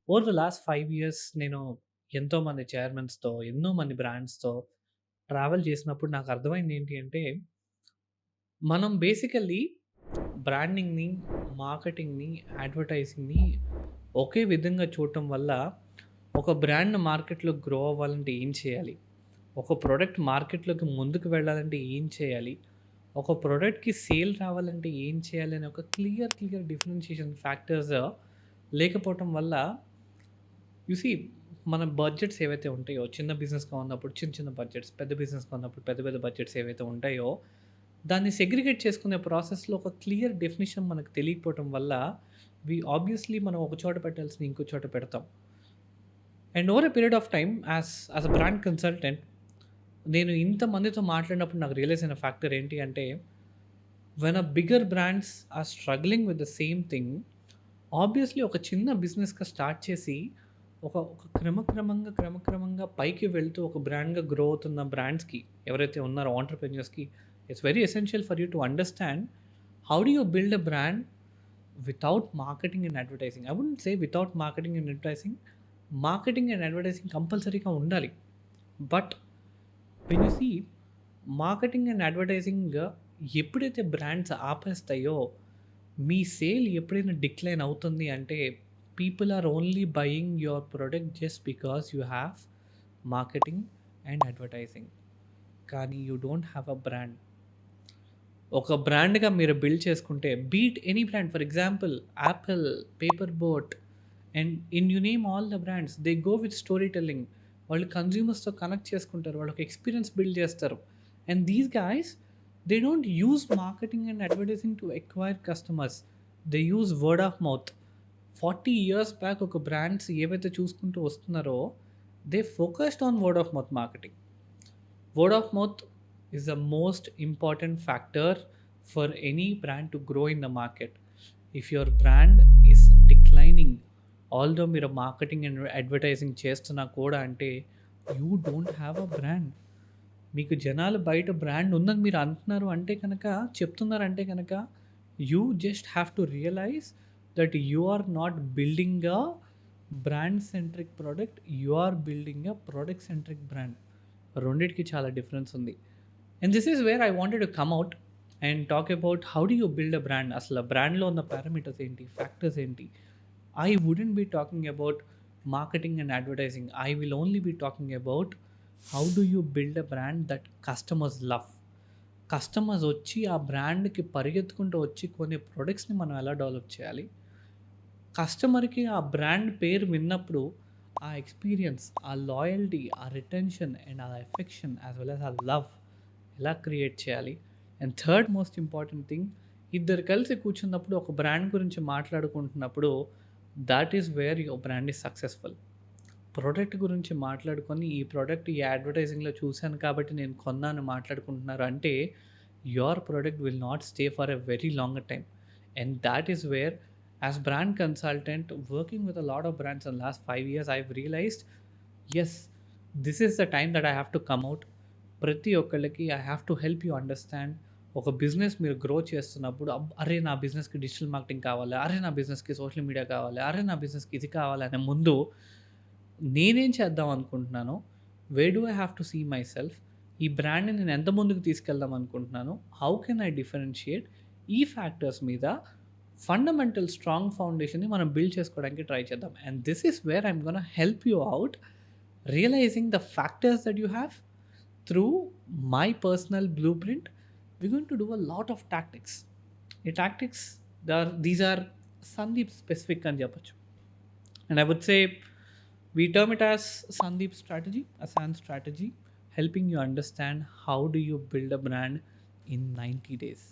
Over the last 5 years నేను ఎంతోమంది చైర్మన్స్‌తో, ఎన్నో మంది బ్రాండ్స్‌తో ట్రావెల్ చేసినప్పుడు నాకు అర్థమైంది ఏంటి అంటే, మనం బేసికల్లీ బ్రాండింగ్‌ని, మార్కెటింగ్‌ని, అడ్వర్టైజింగ్‌ని ఒకే విధంగా చూడటం వల్ల ఒక బ్రాండ్ మార్కెట్‌లో గ్రో అవ్వాలంటే ఏం చేయాలి? ఒక ప్రొడక్ట్ మార్కెట్‌లోకి ముందుకు వెళ్ళాలంటే ఏం చేయాలి? ఒక ప్రొడక్ట్‌కి సేల్ రావాలంటే ఏం చేయాలి? అనే ఒక క్లియర్ డిఫరెన్షియేషన్ ఫ్యాక్టర్స్ లేకపోవటం వల్ల సీ మన బడ్జెట్స్ ఏవైతే ఉంటాయో, చిన్న బిజినెస్‌గా ఉన్నప్పుడు చిన్న బడ్జెట్స్, పెద్ద బిజినెస్‌గా ఉన్నప్పుడు పెద్ద బడ్జెట్స్ ఏవైతే ఉంటాయో, దాన్ని సెగ్రిగేట్ చేసుకునే ప్రాసెస్‌లో ఒక క్లియర్ డెఫినిషన్ మనకు తెలియకపోవటం వల్ల, ఆబ్వియస్‌లీ మనం ఒక చోట పెట్టాల్సింది ఇంకో చోట పెడతాం. And over a period of time as a brand consultant నేను ఇంతమందితో మాట్లాడినప్పుడు నాకు రియలైజ్ అయిన ఫ్యాక్టర్ ఏంటి అంటే, when bigger brands are struggling with the same thing, obviously ఒక చిన్న బిజినెస్గా స్టార్ట్ చేసి ఒక క్రమక్రమంగా పైకి వెళ్తూ ఒక బ్రాండ్గా గ్రో అవుతున్న బ్రాండ్స్కి ఎవరైతే ఉన్నారో ఆంటర్ప్రెన్యూర్స్కి, it's very essential for you to understand how do you build a brand without marketing and advertising. I wouldn't say without marketing and advertising, marketing and advertising కంపల్సరీగా ఉండాలి. But when you see marketing and advertising ఎప్పుడైతే brands ఆపేస్తాయో, మీ sale ఎప్పుడైనా decline అవుతుంది అంటే, people are only buying your product just because you have marketing and advertising. కానీ you don't have a brand. ఒక బ్రాండ్‌గా మీరు బిల్డ్ చేసుకుంటే beat any brand, for example Apple, paper boat and you name all the brands, they go with story telling. వాళ్ళు కన్స్యూమర్స్‌తో connect చేసుకుంటారు. వాళ్ళొక experience build చేస్తారు. And these guys, they don't use marketing and advertising to acquire customers. They use word of mouth. 40 years back ఒక brands ఏవైతే చూసుకుంటూ వస్తున్నారో, they focused on word of mouth marketing. Word of mouth is the most important factor for any brand to grow in the market. If your brand is declining, although మీరు marketing and advertising చేస్తున్నా కూడా అంటే, you don't have a brand. మీకు జనాలు బయట brand ఉందని మీరు అంటున్నారు అంటే కనుక, చెప్తున్నారంటే కనుక, you just have to realise that you are not building a brand centric product, you are building a product centric brand. రెండిటికి చాలా డిఫరెన్స్ ఉంది. And this is where I wanted to come out and talk about how do you build a brand. అసలు బ్రాండ్లో ఉన్న parameters ఏంటి, factors ఏంటి. I wouldn't be talking about marketing and advertising. I will only be talking about how do you build a brand that customers love. Customers వచ్చి ఆ బ్రాండ్కి పరిగెత్తుకుంటూ వచ్చి కొనే ప్రొడక్ట్స్ని మనం ఎలా డెవలప్ చేయాలి. కస్టమర్‌కి ఆ బ్రాండ్ పేరు విన్నప్పుడు, ఆ ఎక్స్‌పీరియన్స్, ఆ లాయల్టీ, ఆ రిటెన్షన్ అండ్ ఆ ఎఫెక్షన్ యాస్ వెల్ యాస్ ఆ లవ్ ఎలా క్రియేట్ చేయాలి. And third most important thing, ఇద్దరు కలిసి కూర్చున్నప్పుడు ఒక బ్రాండ్ గురించి మాట్లాడుకుంటున్నప్పుడు, that is where your brand is successful. Product గురించి మాట్లాడుకొని, ఈ ప్రొడక్ట్ ఈ అడ్వర్టైజింగ్‌లో చూసాను కాబట్టి నేను కొన్నాను మాట్లాడుకుంటున్నారు అంటే, your product will not stay for a very longer time. And that is where, as brand consultant working with a lot of brands in last 5 years, I have realised yes, this is the time that I have to come out. ప్రతి ఒక్కళ్ళకి I have to help you understand. ఒక business మీరు grow చేస్తున్నప్పుడు, అరే నా బిజినెస్‌కి digital marketing కావాలి, అరే నా బిజినెస్‌కి సోషల్ మీడియా కావాలి, అరే నా బిజినెస్‌కి ఇది కావాలి అనే ముందు, నేనేం చేద్దాం అనుకుంటున్నాను, where do I have to see myself, ఈ బ్రాండ్‌ని నేను ఎంత ముందుకు తీసుకెళ్దాం అనుకుంటున్నాను, హౌ కెన్ ఐ డిఫరెన్షియేట్, ఈ ఫ్యాక్టర్స్ మీద ఫండమెంటల్ స్ట్రాంగ్ ఫౌండేషన్‌ని మనం బిల్డ్ చేసుకోవడానికి ట్రై చేద్దాం. And this is where I'm gonna help you out, realising the factors that you have through my personal blueprint. We're going to do a lot of tactics. ఈ tactics, these are Sandeep specific అని చెప్పొచ్చు. And I would say we term it as Sandeep strategy, a SAN strategy, helping you understand how do you build a brand in 90 days.